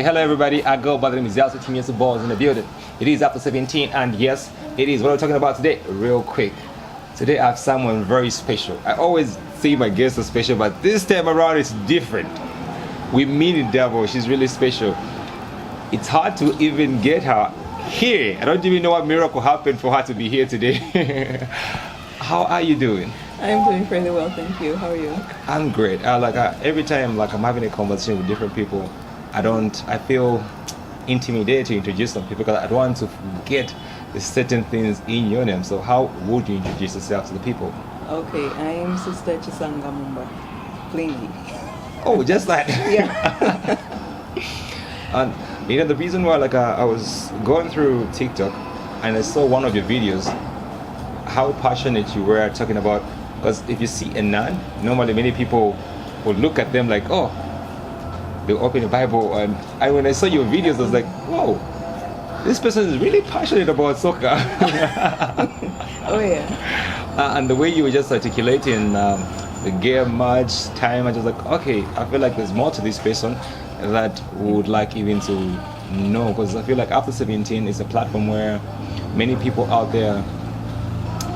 Hello everybody, I go by the name is Yelso Team Yes Balls in the building. It is after 17 and yes, it is what we're talking about today, real quick. Today I have someone very special. I always say my guests are special, but this time around it's different. We meet the devil, she's really special. It's hard to even get her here. I don't even know what miracle happened for her to be here today. How are you doing? I'm doing fairly well, thank you. How are you? I'm great. Every time I'm having a conversation with different people, I feel intimidated to introduce some people because I don't want to forget the certain things in your name. So how would you introduce yourself to the people? Okay, I'm Sr Chisanga Mumba, plainly. Oh, just like Yeah. And the reason why I was going through TikTok and I saw one of your videos, how passionate you were talking about, because if you see a nun, normally many people would look at them like, oh, they open the Bible, and when I saw your videos, I was like, whoa, this person is really passionate about soccer. Oh yeah. And the way you were just articulating the game match time, I was like, okay, I feel like there's more to this person that would like even to know, because I feel like after 17 is a platform where many people out there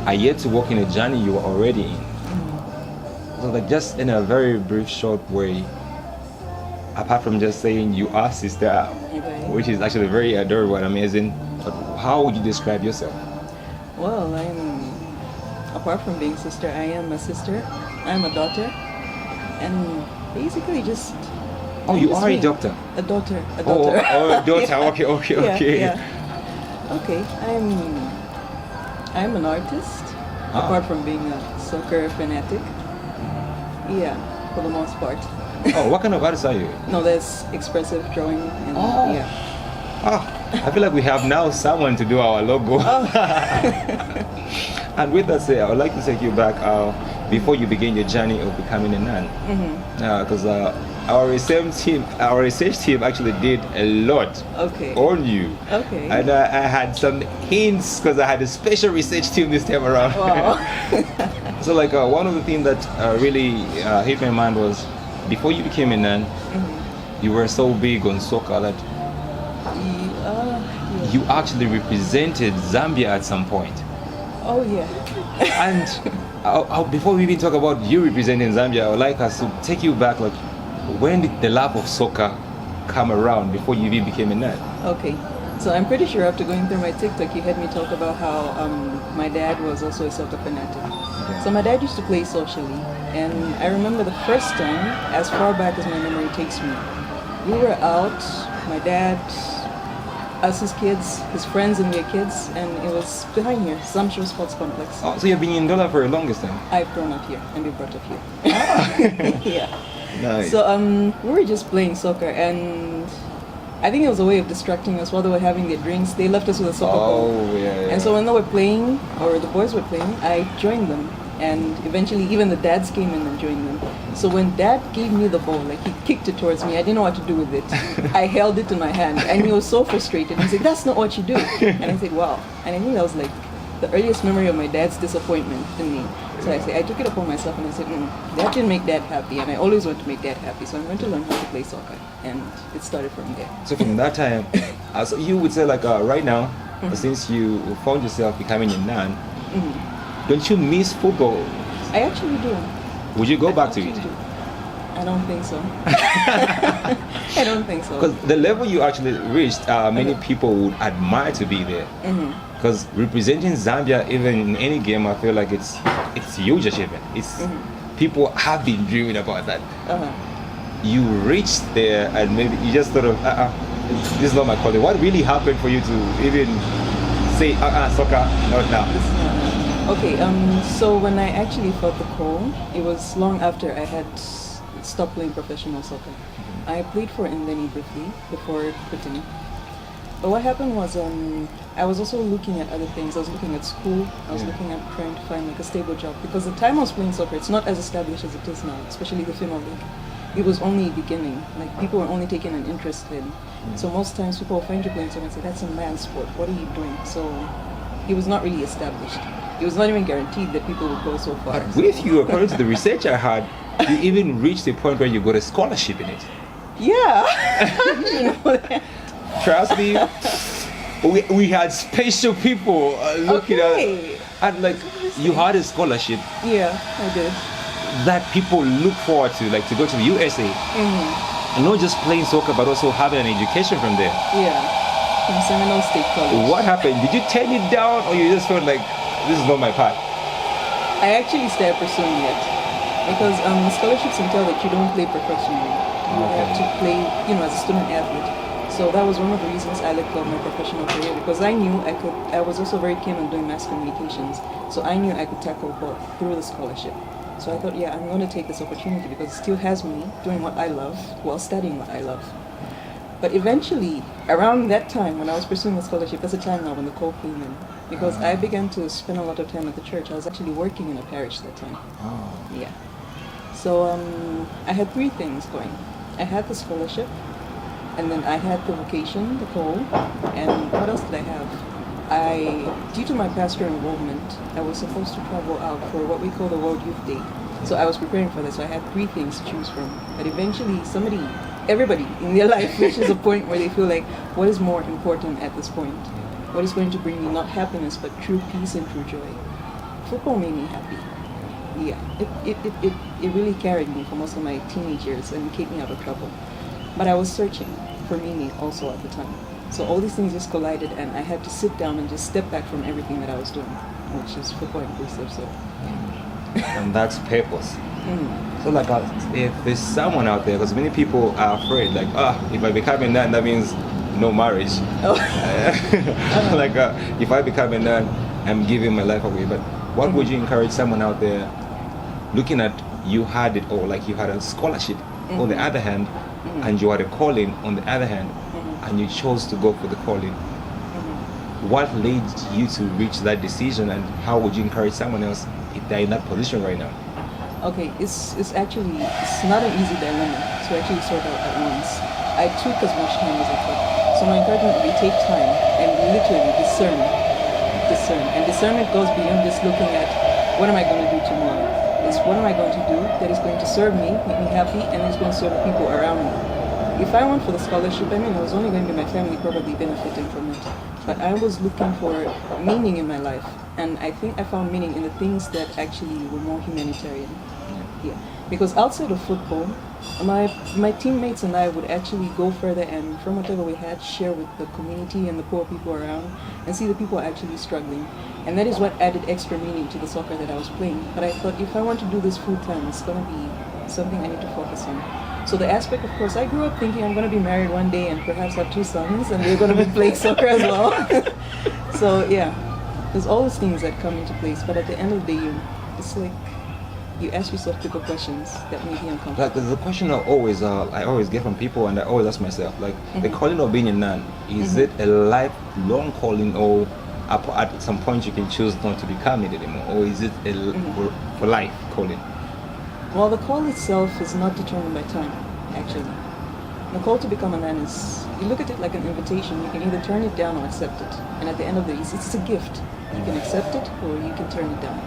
are yet to walk in a journey you are already in. So like just in a very brief short way, apart from just saying you are sister, Okay. which is actually very adorable and amazing, but how would you describe yourself? Well, apart from being sister, I am a sister, I'm a daughter, and basically just... Oh, you are a me. doctor? A daughter. Oh, a daughter, Yeah. okay. Yeah. Okay, I'm an artist, apart from being a soccer fanatic. Yeah, for the most part. Oh, what kind of artist are you? No, there's expressive drawing and yeah. I feel like we have now someone to do our logo. And with that said, I would like to take you back before you begin your journey of becoming a nun. Because our research team actually did a lot on you. Okay. And I had some hints because I had a special research team this time around. Wow. So one of the things that really hit my mind was, before you became a nun, you were so big on soccer that you actually represented Zambia at some point. Oh yeah. And before we even talk about you representing Zambia, I would like us to take you back, when did the love of soccer come around before you even became a nun? Okay. So I'm pretty sure after going through my TikTok, you had me talk about how my dad was also a soccer fanatic. Okay. So my dad used to play socially, and I remember the first time, as far back as my memory takes me, we were out, my dad, us as kids, his friends and their kids, and it was behind here, Sumptuous Sports Complex. Oh, so you've been in Dola for the longest time? I've grown up here and been brought up here. Yeah. Nice. So we were just playing soccer, and I think it was a way of distracting us while they were having their drinks. They left us with a soccer ball. Oh, yeah. And so when they were playing, or the boys were playing, I joined them. And eventually even the dads came in and joined them. So when dad gave me the ball, he kicked it towards me, I didn't know what to do with it. I held it in my hand and he was so frustrated. He said, "That's not what you do." And I said, "Wow." And I think that was the earliest memory of my dad's disappointment in me. So I took it upon myself and I said, that didn't make dad happy, and I always want to make dad happy. So I'm going to learn how to play soccer. And it started from there. So from that time, so you would say right now, since you found yourself becoming a nun, don't you miss football? I actually do. Would you go back to it? I don't think so. I don't think so. Because the level you actually reached, many people would admire to be there. Because representing Zambia, even in any game, I feel like it's huge achievement. People have been dreaming about that. You reached there, and maybe you just thought of, this is not my calling. What really happened for you to even say, soccer, not now? This is not Okay, so when I actually felt the call, it was long after I had stopped playing professional soccer. I played for Indeni briefly before quitting. But what happened was I was also looking at other things. I was looking at school. I was looking at trying to find a stable job, because the time I was playing soccer, it's not as established as it is now, especially the female league. It was only beginning. People were only taking an interest in. So most times people will find you playing soccer and say, "That's a man's sport. What are you doing?" So it was not really established. It was not even guaranteed that people would go so far. But with you, according to the research I had, you even reached a point where you got a scholarship in it. Yeah. You know that. Trust me, we had special people looking Okay. at like you had a scholarship Yeah, I did. that people look forward to, like to go to the USA, Mm-hmm. and not just playing soccer, but also having an education from there. Yeah. From Seminole State College. What happened? Did you turn it down, or you just felt like this is not my path? I actually started pursuing it because scholarships entail that you don't play professionally. You have to play, as a student athlete. So that was one of the reasons I let go of my professional career, because I knew I could. I was also very keen on doing mass communications, so I knew I could tackle both through the scholarship. So I thought, yeah, I'm going to take this opportunity because it still has me doing what I love while studying what I love. But eventually, around that time when I was pursuing the scholarship, that's the time now when the call came in, because I began to spend a lot of time at the church. I was actually working in a parish that time. Oh. Yeah. So I had three things going. I had the scholarship, and then I had the vocation, the call, and what else did I have? Due to my pastoral involvement, I was supposed to travel out for what we call the World Youth Day. So I was preparing for this, so I had three things to choose from. But eventually, everybody in their life reaches a point where they feel like, what is more important at this point? What is going to bring me not happiness, but true peace and true joy? Football made me happy. Yeah, it really carried me for most of my teenage years and kept me out of trouble. But I was searching for meaning also at the time. So all these things just collided, and I had to sit down and just step back from everything that I was doing, which is football inclusive. So, And that's purpose. mm. So like, if there's someone out there, because many people are afraid, like, if I become a nun, that means no marriage. Oh. Like, if I become a nun, I'm giving my life away. But what would you encourage someone out there looking at you had it all, like you had a scholarship on the other hand, and you had a calling on the other hand, and you chose to go for the calling? What led you to reach that decision, and how would you encourage someone else if they're in that position right now? Okay, it's not an easy dilemma to actually sort out at once. I took as much time as I could. So my encouragement would be take time and literally discern. And discernment goes beyond just looking at what am I going to do tomorrow. It's what am I going to do that is going to serve me, make me happy, and is going to serve the people around me. If I went for the scholarship, I was only going to be my family probably benefiting from it. But I was looking for meaning in my life, and I think I found meaning in the things that actually were more humanitarian. Yeah, because outside of football, my teammates and I would actually go further and from whatever we had, share with the community and the poor people around, and see the people actually struggling. And that is what added extra meaning to the soccer that I was playing. But I thought, if I want to do this full time, it's going to be something I need to focus on. So the aspect, of course, I grew up thinking I'm going to be married one day and perhaps have two sons, and they're going to be playing soccer as well. So yeah, there's all these things that come into place. But at the end of the day, it's like you ask yourself typical questions that make you uncomfortable. Like there's a question I always get from people, and I always ask myself, like, the calling of being a nun, is it a lifelong calling, or at some point you can choose not to become it anymore, or is it for life calling? Well, the call itself is not determined by time, actually. The call to become a nun is, you look at it like an invitation. You can either turn it down or accept it. And at the end of the day, it's a gift. You can accept it or you can turn it down.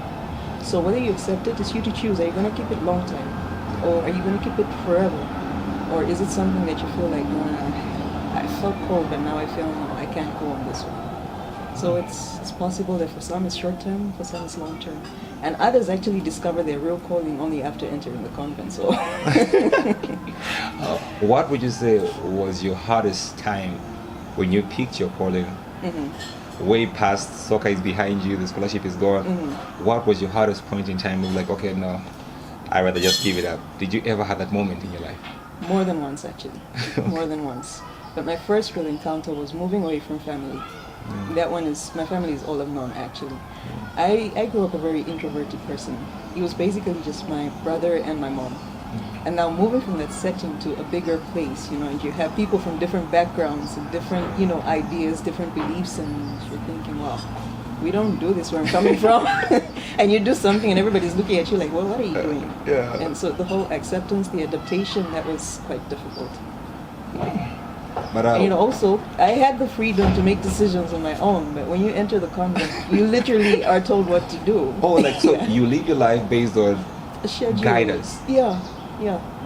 So whether you accept it, it's you to choose. Are you going to keep it long time? Or are you going to keep it forever? Or is it something that you feel like, I felt called, but now I feel, no, I can't go on this one. So it's possible that for some it's short term, for some it's long term. And others actually discover their real calling only after entering the convent. So, what would you say was your hardest time when you picked your calling? Way past soccer is behind you, the scholarship is gone. What was your hardest point in time? Like, okay, no, I'd rather just give it up. Did you ever have that moment in your life? More than once, actually. More than once. But my first real encounter was moving away from family. That one is, my family is all I've known, actually. I grew up a very introverted person. It was basically just my brother and my mom. And now moving from that setting to a bigger place, and you have people from different backgrounds and different, ideas, different beliefs, and you're thinking, wow, we don't do this where I'm coming from. And you do something and everybody's looking at you like, well, what are you doing? Yeah. And so the whole acceptance, the adaptation, that was quite difficult. But also, I had the freedom to make decisions on my own, but when you enter the convent, you literally are told what to do. Oh, like, so you live your life based on a schedule. Guidance. Yeah,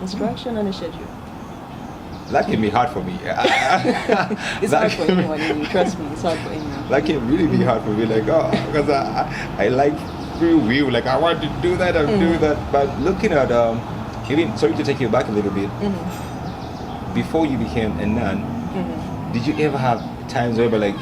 instruction and a schedule. That can be hard for me. It's hard for anyone, you trust me, it's hard for anyone. That can really be hard for me. Like, because I like free will. Like, I want to do that and do that. But looking at, even, sorry to take you back a little bit. Before you became a nun, did you ever have times where, like,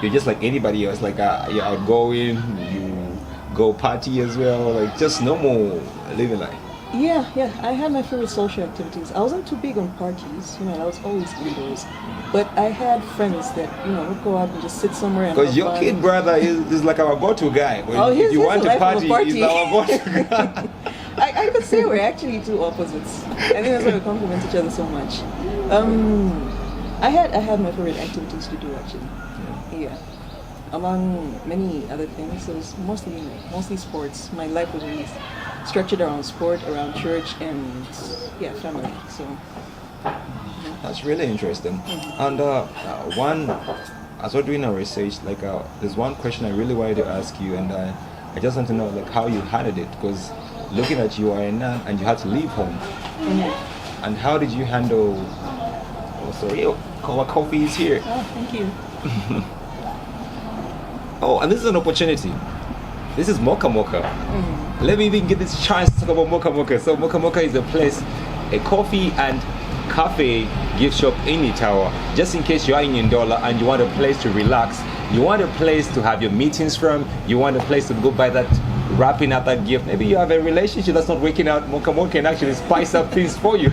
you're just like anybody else? Like, you're outgoing, you go party as well, like just normal living life? Yeah, I had my favorite social activities. I wasn't too big on parties, I was always indoors. But I had friends that, would go out and just sit somewhere and because your kid brother is like our go-to guy. If you want to party, he's our go-to guy. I could say we're actually two opposites. I think that's why we complement each other so much. I had my favorite activities to do actually. Yeah. Among many other things, it was mostly sports. My life was really structured around sport, around church, and family. So that's really interesting. And as we're doing our research, like there's one question I really wanted to ask you, and I just want to know like how you handled it, because looking at you are a nun and you had to leave home. And how did you handle? Oh, sorry, our coffee is here. Oh, thank you. Oh, and this is an opportunity. This is Mocha Mocha. Let me even get this chance to talk about Mocha Mocha. So Mocha Mocha is a place, a coffee and cafe gift shop in Itawa. Just in case you are in Ndola and you want a place to relax, you want a place to have your meetings from, you want a place to go buy that, wrapping up that gift. Maybe you have a relationship that's not working out. Mocha Mocha can actually spice up things for you.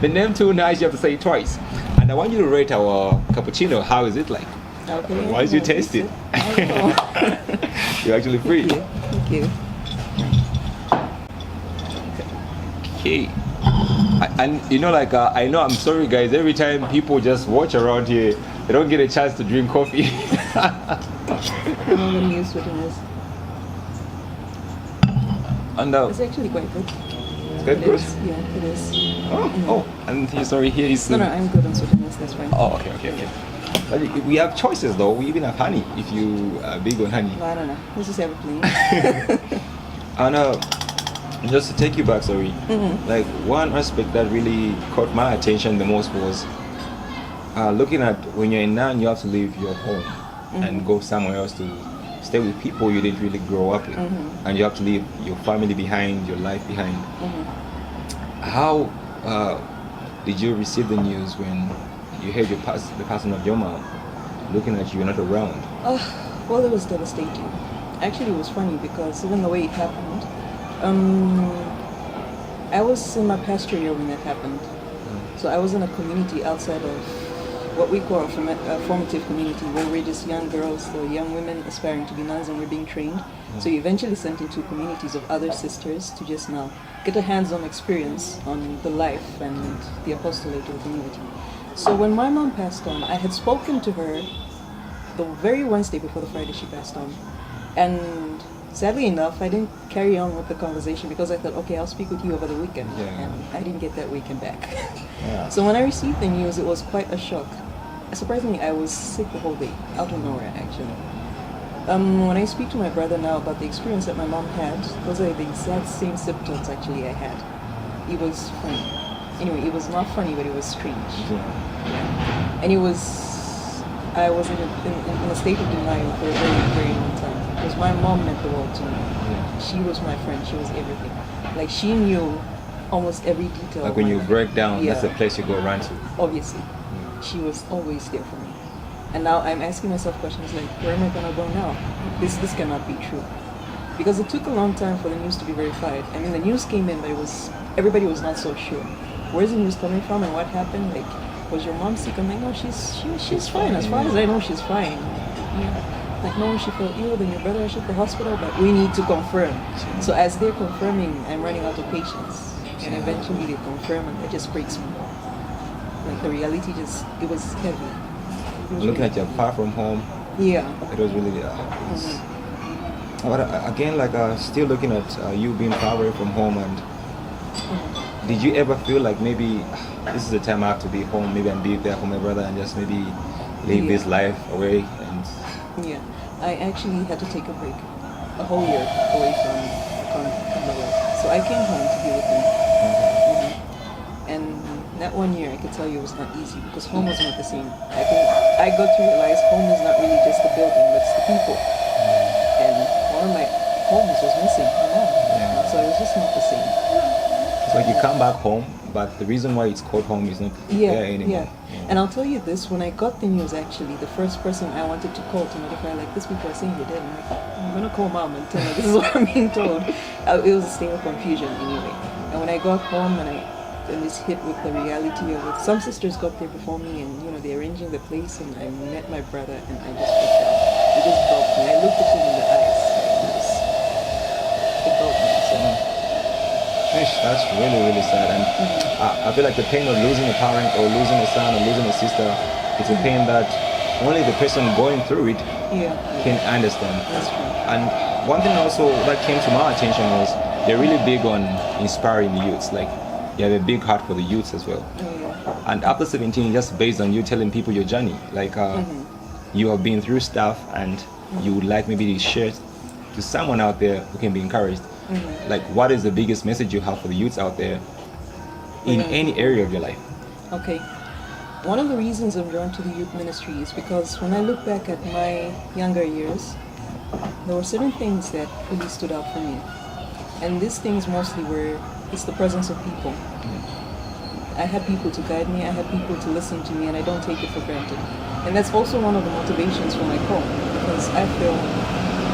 The name too nice, you have to say it twice. And I want you to rate our cappuccino. How is it like? Okay. Why did you taste it? You're actually free. Thank you. Okay. And I know, I'm sorry guys, every time people just watch around here, they don't get a chance to drink coffee. I'm not getting used to this. And it's actually quite good. It's quite good? Yeah, it is. And sorry, here is... No, I'm good on sweetness, that's fine. Oh, okay. But we have choices though. We even have honey if you are big on honey. No, I don't know. Let's just have it plain. And just to take you back, sorry. Like one aspect that really caught my attention the most was looking at when you're a nun, you have to leave your home and go somewhere else to stay with people you didn't really grow up with, and you have to leave your family behind, your life behind. How did you receive the news when you heard the passing of your mom? Looking at you, you're not around. Well, it was devastating. Actually, it was funny because even the way it happened, I was in my pastor year when that happened. So I was in a community outside of what we call a formative community, where we're just young girls or young women aspiring to be nuns, and we're being trained. So you eventually sent into communities of other sisters to just now get a hands-on experience on the life and the apostolate of the community. So when my mom passed on, I had spoken to her the very Wednesday before the Friday she passed on. And sadly enough, I didn't carry on with the conversation because I thought, okay, I'll speak with you over the weekend. And I didn't get that weekend back. So when I received the news, it was quite a shock. Surprisingly, I was sick the whole day, out of nowhere actually. When I speak to my brother now about the experience that my mom had, those are the exact same symptoms actually I had. It was funny. Anyway, it was not funny, but it was strange. And I was in a state of denial for a very, very long time. Because my mom meant the world to me. She was my friend, she was everything. Like, she knew almost every detail. Like when you break down, that's the place you go run to. Obviously. She was always there for me. And now I'm asking myself questions like, where am I gonna go now? This cannot be true. Because it took a long time for the news to be verified. I mean, the news came in, but everybody was not so sure. Where's the news coming from and what happened? Like, was your mom sick? I'm like, no, she's fine. As far as I know, she's fine. Like, no, she felt ill, then your brother rushed to the hospital, but we need to confirm. So as they're confirming, I'm running out of patience. And eventually they confirm, and that just breaks me. Like, the reality it was heavy. Looking at you far from home. Yeah. It was really, but again, like, still looking at you being far away from home, and did you ever feel like maybe this is the time I have to be home, maybe and be there for my brother and just maybe leave this life away? And I actually had to take a break, a whole year away from my life. So I came home to be with him. And that 1 year, I could tell you it was not easy because home was not the same. I got to realize home is not really just the building, but it's the people. And one of my homes was missing, my mom. Yeah. So it was just not the same. It's like you come back home, but the reason why it's called home is not there anymore. Yeah. And I'll tell you this, when I got the news, actually, the first person I wanted to call to notify, like, these people are saying you're dead. I'm like, I'm going to call mom and tell her this is what I'm being told. It was a state of confusion anyway. And when I got home and I was hit with the reality of it, some sisters got there before me and, they're arranging the place, and I met my brother and I just freaked out. It just broke me. I looked at him in the eyes. It broke me. So. That's really, really sad. And I feel like the pain of losing a parent or losing a son or losing a sister, it's a pain that only the person going through it can understand. That's true. And one thing also that came to my attention was they're really big on inspiring the youths. Like, you have a big heart for the youths as well. And after 17, just based on you telling people your journey, like you have been through stuff and you would like maybe to share to someone out there who can be encouraged. Like, what is the biggest message you have for the youths out there in any area of your life? Okay. One of the reasons I'm drawn to the youth ministry is because when I look back at my younger years, there were certain things that really stood out for me. And these things mostly were, it's the presence of people. I had people to guide me, I had people to listen to me, and I don't take it for granted. And that's also one of the motivations for my call, because I feel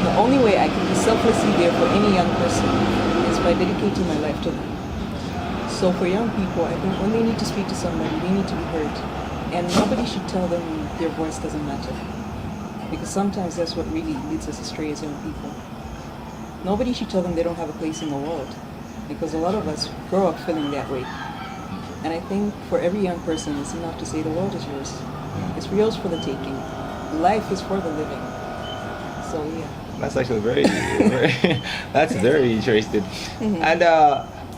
the only way I can be selflessly there for any young person is by dedicating my life to them. So for young people, I think when they need to speak to somebody, they need to be heard. And nobody should tell them their voice doesn't matter. Because sometimes that's what really leads us astray as young people. Nobody should tell them they don't have a place in the world. Because a lot of us grow up feeling that way. And I think for every young person, it's enough to say the world is yours. It's yours for the taking. Life is for the living. So yeah. That's actually very, that's very interesting. And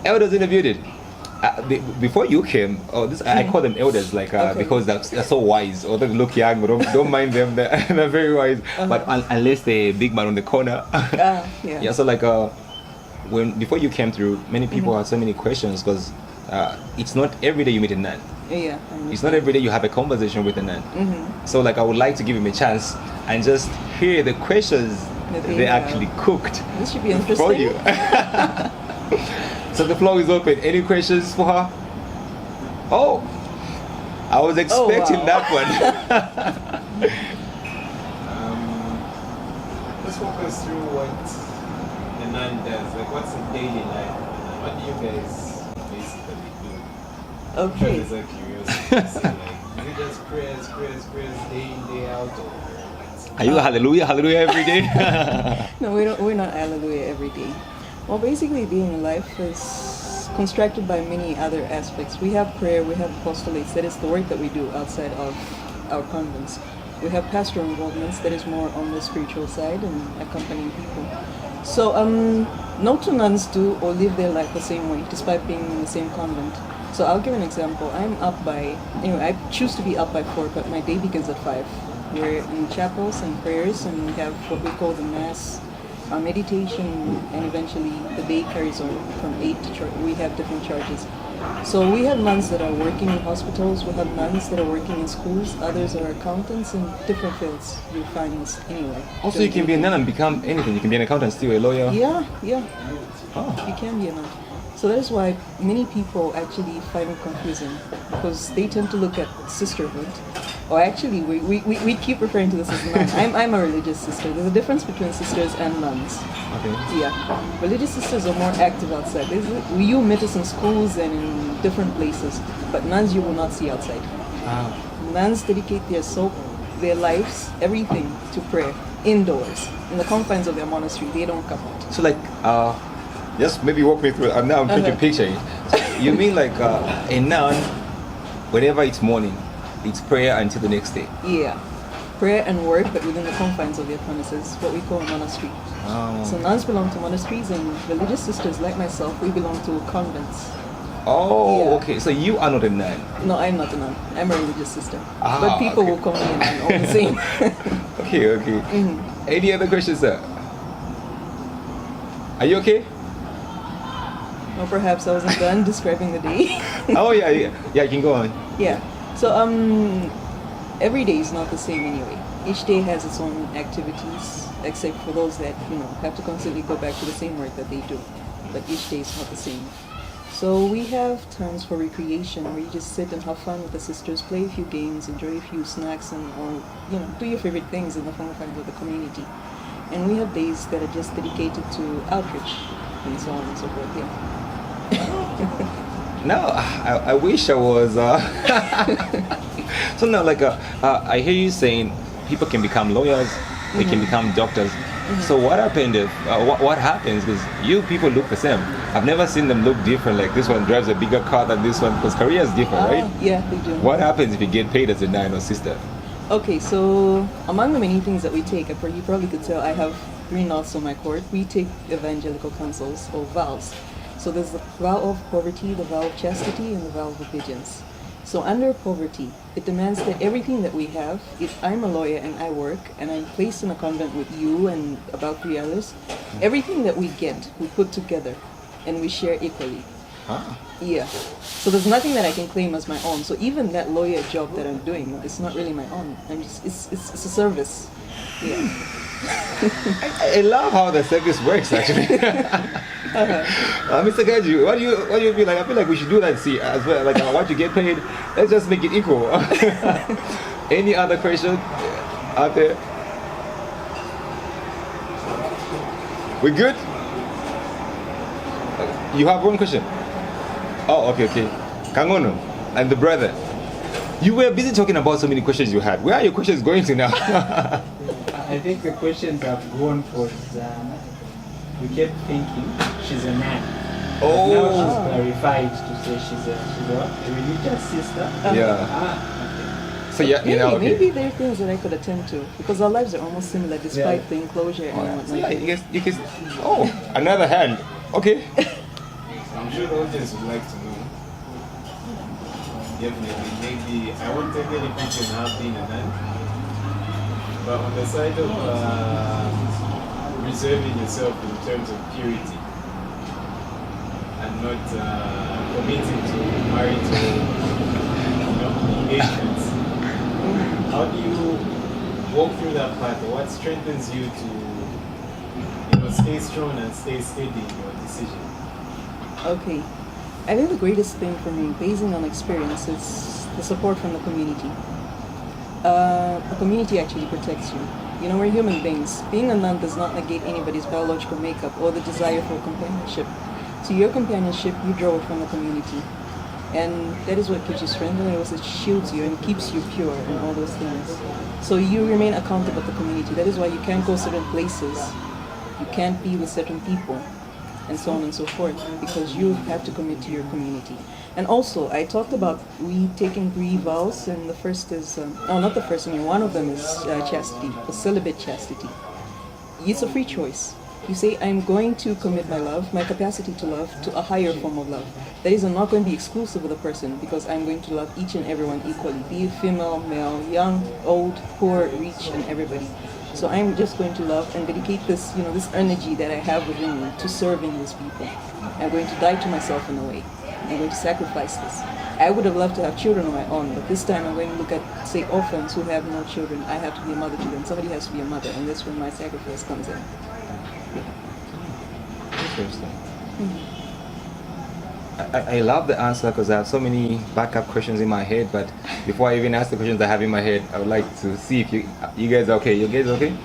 elders in the building. Before you came, I call them elders, like because they're so wise, or they look young, but don't mind them. They're very wise. But unless they're big man on the corner, yeah. So like before you came through, many people had so many questions because it's not every day you meet a nun. Yeah. It's not every day you have a conversation with a nun. So like I would like to give him a chance and just hear the questions they actually cooked this should be interesting for you. So the floor is open. Any questions for her? Oh, I was expecting that one. Let's walk us through what the nun does. Like, what's the daily life? What do you guys basically do? Okay. There's a curiosity. Is it just prayers, day in, day out, or what? Are you hallelujah every day? No, we're not hallelujah every day. Well, basically being alive is constructed by many other aspects. We have prayer, we have apostolates, that is the work that we do outside of our convents. We have pastoral involvements, that is more on the spiritual side and accompanying people. So no two nuns do or live their life the same way, despite being in the same convent. So I'll give an example. I choose to be up by 4, but my day begins at 5. We're in chapels and prayers, and we have what we call the Mass, our meditation, and eventually the day carries on from 8 to church. We have different charges. So we have nuns that are working in hospitals, we have nuns that are working in schools, others are accountants in different fields you find anyway. Also, you can be a nun and become anything. You can be an accountant, still a lawyer. Yeah. Oh. You can be a nun. So that is why many people actually find it confusing, because they tend to look at sisterhood, or actually we keep referring to this as nun. I'm a religious sister. There's a difference between sisters and nuns. Okay. Yeah. Religious sisters are more active outside. You meet us in schools and in different places, but nuns you will not see outside. Nuns dedicate their soul, their lives, everything to prayer, indoors, in the confines of their monastery. They don't come out. So like, just maybe walk me through. Now I'm trying to picture it. So you mean like a nun, whenever it's morning, it's prayer until the next day? Yeah. Prayer and work, but within the confines of their premises, what we call a monastery. Oh. So nuns belong to monasteries, and religious sisters like myself, we belong to convents. Oh, Yeah. okay. So you are not a nun. No, I'm not a nun. I'm a religious sister. Ah, But people okay. will call me a nun all the same. Okay. Any other questions, sir? Are you okay? Or perhaps I wasn't done describing the day. Oh yeah, you can go on. Yeah. So every day is not the same anyway. Each day has its own activities, except for those that have to constantly go back to the same work that they do. But each day is not the same. So we have times for recreation where you just sit and have fun with the sisters, play a few games, enjoy a few snacks, and or do your favorite things in the fun of the community. And we have days that are just dedicated to outreach and so on and so forth. Yeah. No, I wish I was. So now, like, I hear you saying people can become lawyers, they can become doctors. So what happened if what happens? Because you people look the same. I've never seen them look different. Like this one drives a bigger car than this one because career is different, right? Yeah, they do. What happens if you get paid as a nine or sister? Okay, so among the many things that we take, you probably could tell I have 3 knots on my cord. We take evangelical counsels or vows. So there's the vow of poverty, the vow of chastity, and the vow of obedience. So under poverty, it demands that everything that we have, if I'm a lawyer and I work and I'm placed in a convent with you and about 3 others, everything that we get, we put together and we share equally. Ah. Yeah. So there's nothing that I can claim as my own. So even that lawyer job that I'm doing, it's not really my own. It's a service. Yeah. I love how the service works actually. Mr. Gaji, what do you feel like? I feel like we should do that, see, as well. Like what you get paid, let's just make it equal. Any other question out there? We good? You have one question? Oh, okay. Kangono and the brother. You were busy talking about so many questions you had. Where are your questions going to now? I think the questions have gone for we kept thinking she's a man. Oh. Now she's clarified to say she's a religious sister. Yeah. So yeah, okay. Maybe there are things that I could attend to because our lives are almost similar despite the enclosure and whatnot. So yeah, you guess. Oh, another hand. Okay. I'm sure the audience would like to know. Definitely, maybe I won't take any picture in not being a man, but on the side of reserving yourself in terms of purity and not committing to marital engagements. How do you walk through that path? What strengthens you to stay strong and stay steady in your decision? Okay. I think the greatest thing for me, based on experience, is the support from the community. The community actually protects you. We're human beings. Being a nun does not negate anybody's biological makeup or the desire for companionship. So your companionship, you draw it from the community. And that is what gives you strength, and it also shields you and keeps you pure and all those things. So you remain accountable to the community. That is why you can't go certain places. You can't be with certain people, and so on and so forth, because you have to commit to your community. And also, I talked about we taking 3 vows, and the first is, not the first, one of them is chastity, or celibate chastity. It's a free choice. You say, I'm going to commit my love, my capacity to love, to a higher form of love. That is, I'm not going to be exclusive with a person, because I'm going to love each and everyone equally, be it female, male, young, old, poor, rich, and everybody. So I'm just going to love and dedicate this, this energy that I have within me to serving these people. I'm going to die to myself in a way. I'm going to sacrifice this. I would have loved to have children of my own, but this time I'm going to look at, say, orphans who have no children. I have to be a mother to them. Somebody has to be a mother, and that's where my sacrifice comes in. Interesting. I love the answer because I have so many backup questions in my head, but before I even ask the questions I have in my head, I would like to see if you guys are okay. You guys okay?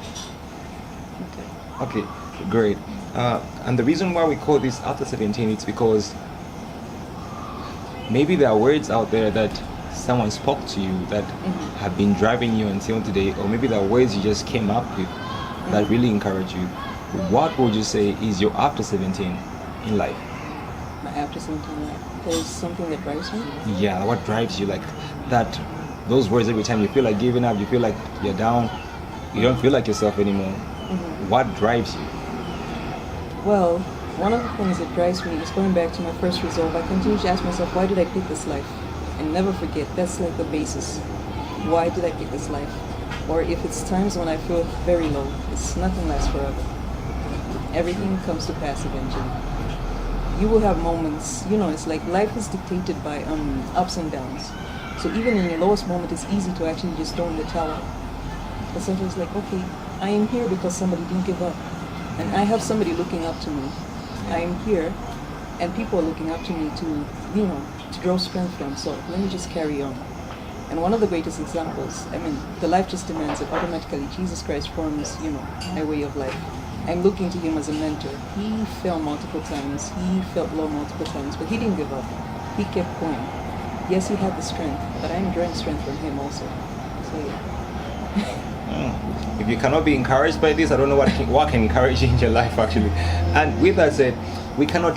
Okay, great. And the reason why we call this After 17 is because maybe there are words out there that someone spoke to you that have been driving you until today, or maybe there are words you just came up with that really encourage you. What would you say is your After 17 in life? My After 17 life. There's something that drives me? Yeah, what drives you? Like that, those words every time you feel like giving up, you feel like you're down, you don't feel like yourself anymore. What drives you? Well, one of the things that drives me is going back to my first resolve. I continue to ask myself, why did I pick this life? And never forget, that's like the basis. Why did I pick this life? Or if it's times when I feel very low, it's nothing lasts forever. Everything comes to pass eventually. you will have moments, it's like life is dictated by ups and downs. So even in your lowest moment, it's easy to actually just throw in the towel. But sometimes like, okay, I am here because somebody didn't give up. And I have somebody looking up to me. I am here, and people are looking up to me to draw strength from. So let me just carry on. And one of the greatest examples, the life just demands it automatically. Jesus Christ forms, my way of life. I'm looking to him as a mentor. He fell multiple times. He felt low multiple times, but he didn't give up. He kept going. Yes, he had the strength, but I'm drawing strength from him also. So yeah. If you cannot be encouraged by this, I don't know what can encourage you in your life actually. And with that said, we cannot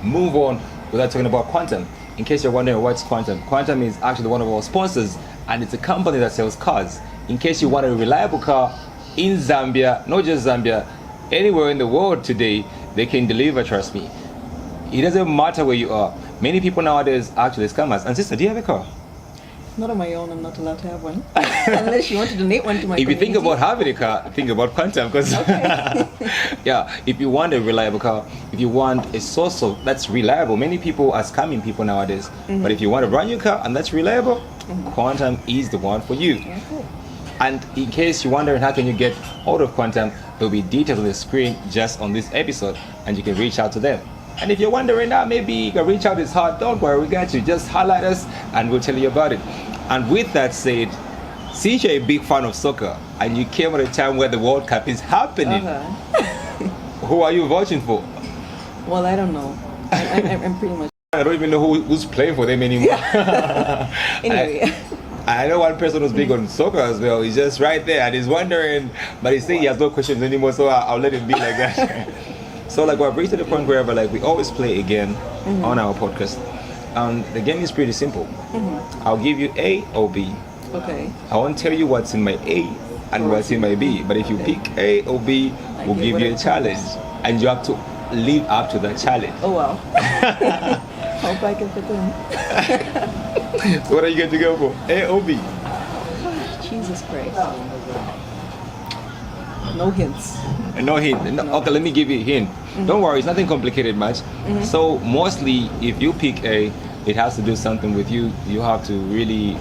move on without talking about Quantum. In case you're wondering what's Quantum, Quantum is actually one of our sponsors, and it's a company that sells cars. In case you want a reliable car in Zambia, not just Zambia, anywhere in the world today, they can deliver, trust me. It doesn't matter where you are. Many people nowadays actually scam us. And sister, do you have a car? Not on my own, I'm not allowed to have one. Unless you want to donate one to my If you think community. about having a car, think about Quantum. Because yeah, if you want a reliable car, if you want a source of that's reliable, many people are scamming people nowadays. But if you want a brand new car and that's reliable, Quantum is the one for you. Okay. And in case you're wondering how can you get hold of Quantum, there'll be details on the screen just on this episode, and you can reach out to them. And if you're wondering now, maybe you can reach out, it's hard, don't worry, we got you. Just highlight us and we'll tell you about it. And with that said, since you're a big fan of soccer and you came at a time where the World Cup is happening, who are you voting for? Well, I don't know. I'm pretty much. I don't even know who's playing for them anymore. Anyway. I know one person who's big on soccer as well. He's just right there and he's wondering, but he's saying he has no questions anymore, so I'll let him be like that. So like we've reached to the point where we always play a game on our podcast. The game is pretty simple. I'll give you A or B. Okay. I won't tell you what's in my A and what's in my B, but if you pick A or B, we'll give you a challenge, and you have to live up to that challenge. Oh wow. Hope I can fit in. So what are you going to go for? A or B? Jesus Christ. No hints. No hint. No, okay, let me give you a hint. Don't worry, it's nothing complicated much. So mostly, if you pick A, it has to do something with you. You have to really,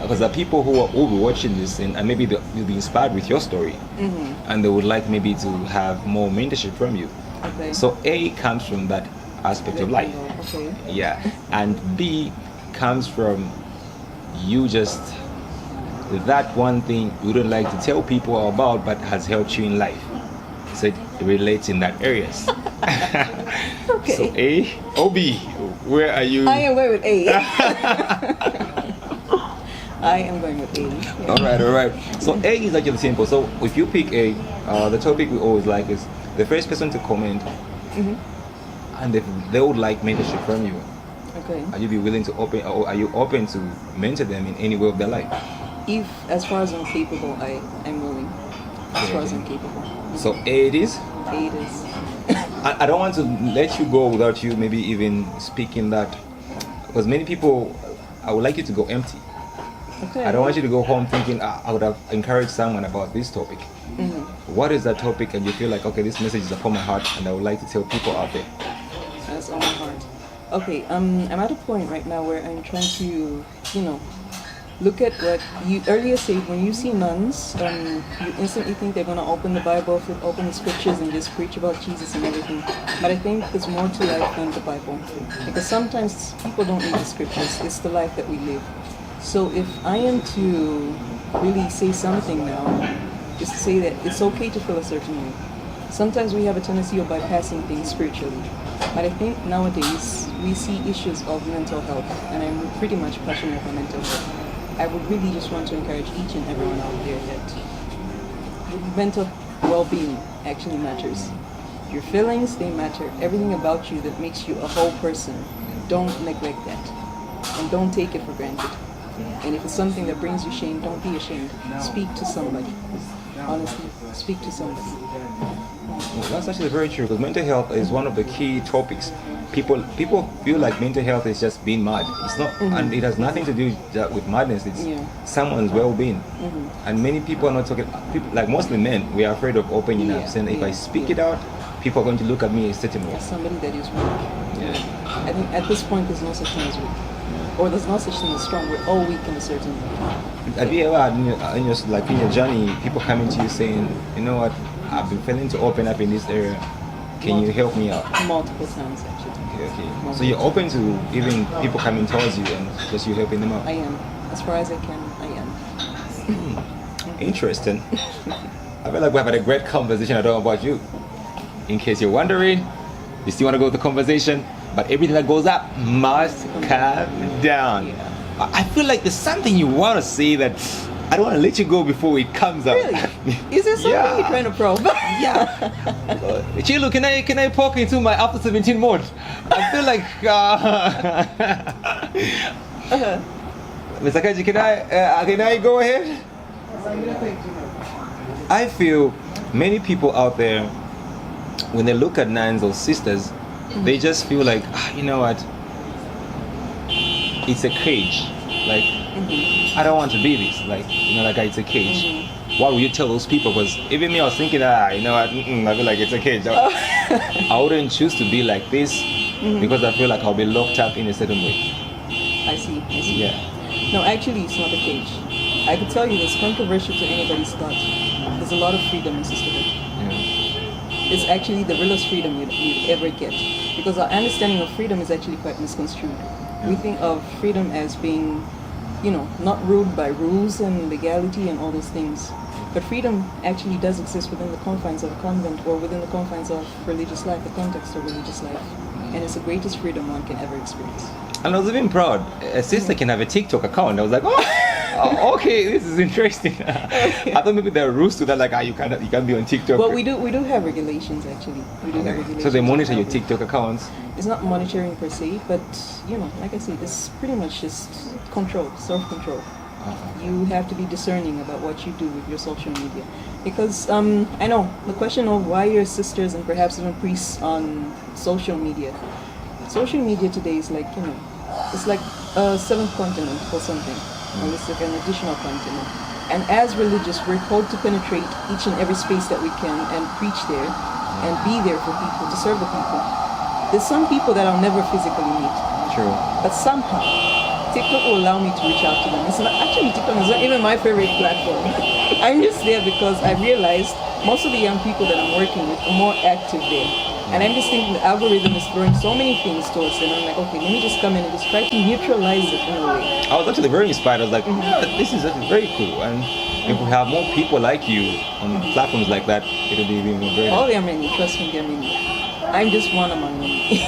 because there are people who will be watching this and maybe they'll be inspired with your story, and they would like maybe to have more mentorship from you. Okay. So A comes from that aspect of life. Okay. Yeah, and B comes from you just that one thing you don't like to tell people about but has helped you in life. So it relates in that areas. Okay. So A or B, where are you? I am going with A. I am going with A. Yeah. All right. So A is actually simple. So if you pick A, the topic we always like is the first person to comment, and if they would like mentorship from you, Okay. are you be willing to open, or are you open to mentor them in any way of their life? If, as far as I'm capable, I'm willing. As far as I'm capable. So A it is. A it is. I don't want to let you go without you maybe even speaking that, because many people, I would like you to go empty. Okay. I don't want you to go home thinking I would have encouraged someone about this topic. What is that topic, and you feel like, okay, this message is upon my heart and I would like to tell people out there? That's on my heart. Okay, I'm at a point right now where I'm trying to, look at what you earlier said. When you see nuns, you instantly think they're going to open the Bible, open the scriptures, and just preach about Jesus and everything. But I think there's more to life than the Bible. Because sometimes people don't read the scriptures, it's the life that we live. So if I am to really say something now, just to say that it's okay to feel a certain way. Sometimes we have a tendency of bypassing things spiritually. But I think nowadays we see issues of mental health, and I'm pretty much passionate about mental health. I would really just want to encourage each and everyone out there that mental well-being actually matters. Your feelings, they matter. Everything about you that makes you a whole person, don't neglect that. And don't take it for granted. And if it's something that brings you shame, don't be ashamed. Speak to somebody. Honestly, speak to somebody. Well, that's actually very true, because mental health is one of the key topics. People feel like mental health is just being mad. It's not, and it has nothing to do with madness. It's someone's well-being. And many people are not talking. People, like mostly men, we are afraid of opening up, saying if I speak it out, people are going to look at me a certain way. As somebody that is weak. Yeah. I think at this point there's no such thing as weak. Or there's no such thing as strong. We're all weak in a certain way. Have you ever had in your journey, people coming to you saying, you know what, I've been failing to open up in this area. Can you help me out? Multiple times actually. Okay. So you're open to even people coming towards you and just you helping them out? I am. As far as I can, I am. Interesting. I feel like we've had a great conversation. I don't know about you. In case you're wondering, you still want to go with the conversation, but everything that goes up must come down. Yeah. I feel like there's something you want to say that I don't want to let you go before it comes out. Really? Is there something Yeah. you're trying to probe? Yeah. Chilu, can I poke into my after 17 mode? I feel like Mr. Kaji, can I go ahead? I feel many people out there, when they look at nines or sisters, they just feel like, you know what? It's a cage. Like, I don't want to be this. Like, it's a cage. What would you tell those people? Because even me, I was thinking, you know what? I feel like it's a cage. I wouldn't choose to be like this because I feel like I'll be locked up in a certain way. I see. Yeah. No, actually, it's not a cage. I could tell you this, controversial to anybody's thought. There's a lot of freedom in sisterhood. Yeah. It's actually the realest freedom you'd ever get. Because our understanding of freedom is actually quite misconstrued. We think of freedom as being, not ruled by rules and legality and all those things. But freedom actually does exist within the confines of a convent or within the confines of religious life, the context of religious life. And it's the greatest freedom one can ever experience. And I was even proud. A sister can have a TikTok account. I was like, okay, this is interesting. I thought maybe there are rules to that, like you can't be on TikTok. Well, we do have regulations actually. We do have regulations. So they monitor your TikTok accounts. It's not monitoring per se, but like I said, it's pretty much just control, self-control. You have to be discerning about what you do with your social media, because I know the question of why your sisters and perhaps even priests on social media. Social media today is like it's like a seventh continent or something, or it's like an additional continent. And as religious, we're called to penetrate each and every space that we can and preach there and be there for people, to serve the people. There's some people that I'll never physically meet. True. But somehow, TikTok will allow me to reach out to them. It's not, actually, TikTok is not even my favorite platform. I'm just there because I realized most of the young people that I'm working with are more active there. And I'm just thinking the algorithm is throwing so many things towards them. I'm like, okay, let me just come in and just try to neutralize it in a way. I was actually very inspired. I was like, this is actually very cool. And if we have more people like you on platforms like that, it'll be even more great. Oh, there are many. Trust me, there are many. I'm just one among many.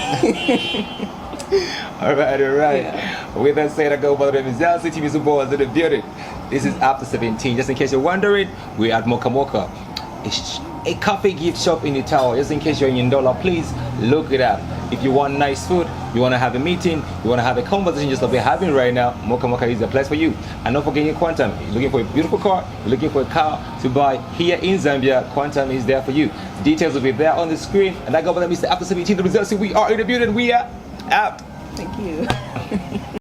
All right. Yeah. With that said, I go by the name is City Music Boys in the building. This is After 17. Just in case you're wondering, we're at Mocha Mocha. It's a coffee gift shop in the tower. Just in case you're in Ndola, please look it up. If you want nice food, you want to have a meeting, you want to have a conversation just like we're having right now, Mocha Mocha is the place for you. And don't forget your Quantum. You're looking for a beautiful car, you're looking for a car to buy here in Zambia, Quantum is there for you. Details will be there on the screen. And I go by the Mr. After 17, the results. We are in the building. We are out. Thank you.